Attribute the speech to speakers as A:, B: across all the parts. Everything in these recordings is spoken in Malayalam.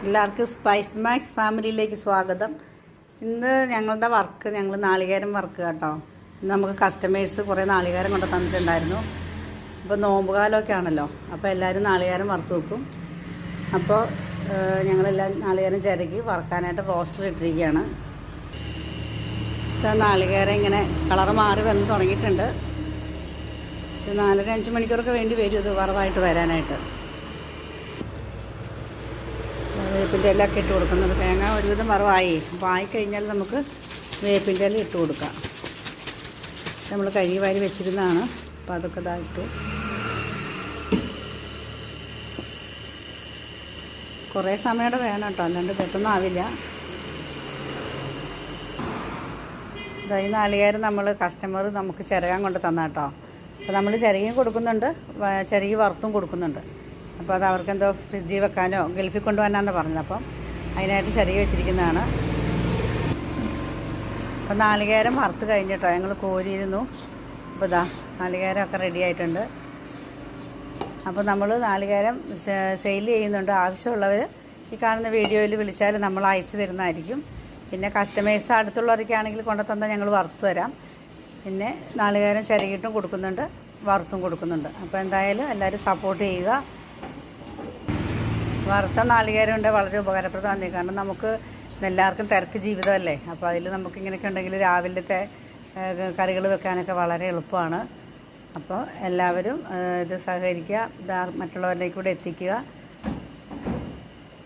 A: എല്ലാവർക്കും സ്പൈസ് മാക്സ് ഫാമിലിയിലേക്ക് സ്വാഗതം. ഇന്ന് ഞങ്ങളുടെ ഞങ്ങൾ നാളികേരം വർക്ക് കേട്ടോ. നമുക്ക് കസ്റ്റമേഴ്സ് കുറേ നാളികേരം കൊണ്ട് തന്നിട്ടുണ്ടായിരുന്നു. അപ്പോൾ നോമ്പുകാലമൊക്കെ ആണല്ലോ, അപ്പോൾ എല്ലാവരും നാളികേരം വറുത്ത് വെക്കും. അപ്പോൾ ഞങ്ങളെല്ലാം നാളികേരം ചിരകി വറുക്കാനായിട്ട് റോസ്റ്റർ ഇട്ടിരിക്കുകയാണ്. നാളികേരം ഇങ്ങനെ കളറ് മാറി വന്ന് തുടങ്ങിയിട്ടുണ്ട്. 4-5 മണിക്കൂറൊക്കെ വേണ്ടി വരും ഇത് വറവായിട്ട് വരാനായിട്ട്. വേപ്പിൻ്റെ ഇല ഒക്കെ ഇട്ട് കൊടുക്കുന്നത്. തേങ്ങ ഒരുവിധം വറവായി. അപ്പോൾ ആയിക്കഴിഞ്ഞാൽ നമുക്ക് വേപ്പിൻ്റെ ഇല ഇട്ട് കൊടുക്കാം. നമ്മൾ കഴുകി വാരി വെച്ചിരുന്നതാണ്. അപ്പോൾ അതൊക്കെ ഇതായിട്ടു. കുറേ സമയം വേണം കേട്ടോ, അല്ലാണ്ട് പെട്ടെന്ന് ആവില്ല. ഈ നാളികേരം കസ്റ്റമർ നമുക്ക് ചിരകാൻ കൊണ്ട് തന്ന കേട്ടോ. അപ്പോൾ നമ്മൾ ചിരകിയും കൊടുക്കുന്നുണ്ട്, ചിരകി വറുത്തും കൊടുക്കുന്നുണ്ട്. അപ്പോൾ അത് അവർക്കെന്തോ ഫ്രിഡ്ജിൽ വെക്കാനോ ഗൾഫിൽ കൊണ്ടുപോകാനാണെന്ന് പറഞ്ഞത്. അപ്പം അതിനായിട്ട് ചിരകി വെച്ചിരിക്കുന്നതാണ്. അപ്പോൾ നാളികേരം വറുത്ത് കഴിഞ്ഞിട്ടോ ഞങ്ങൾ കോരിയിരുന്നു. അപ്പോൾ നാളികേരമൊക്കെ റെഡി ആയിട്ടുണ്ട്. അപ്പോൾ നമ്മൾ നാളികേരം സെയിൽ ചെയ്യുന്നുണ്ട്. ആവശ്യമുള്ളവർ ഈ കാണുന്ന വീഡിയോയിൽ വിളിച്ചാൽ നമ്മൾ അയച്ചു തരുന്നതായിരിക്കും. പിന്നെ കസ്റ്റമേഴ്സ് അടുത്തുള്ളവരൊക്കെ ആണെങ്കിൽ കൊണ്ടു തന്നാൽ ഞങ്ങൾ വറുത്ത് തരാം. പിന്നെ നാളികേരം ചിരകിയിട്ടും കൊടുക്കുന്നുണ്ട്, വറുത്തും കൊടുക്കുന്നുണ്ട്. അപ്പോൾ എന്തായാലും എല്ലാവരും സപ്പോർട്ട് ചെയ്യുക. വറുത്ത നാളികേരം ഉണ്ട് വളരെ ഉപകാരപ്രദമാണ്. കാരണം നമുക്ക് എല്ലാവർക്കും തിരക്ക് ജീവിതമല്ലേ. അപ്പോൾ അതിൽ നമുക്ക് ഇങ്ങനെയൊക്കെ ഉണ്ടെങ്കിൽ രാവിലത്തെ കറികൾ വെക്കാനൊക്കെ വളരെ എളുപ്പമാണ്. അപ്പോൾ എല്ലാവരും ഇത് സഹകരിക്കുക, മറ്റുള്ളവരിലേക്ക് കൂടെ എത്തിക്കുക.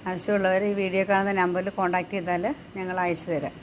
A: ആവശ്യമുള്ളവർ ഈ വീഡിയോ കാണുന്ന നമ്പറിൽ കോൺടാക്റ്റ് ചെയ്താൽ ഞങ്ങൾ അയച്ചു തരാം.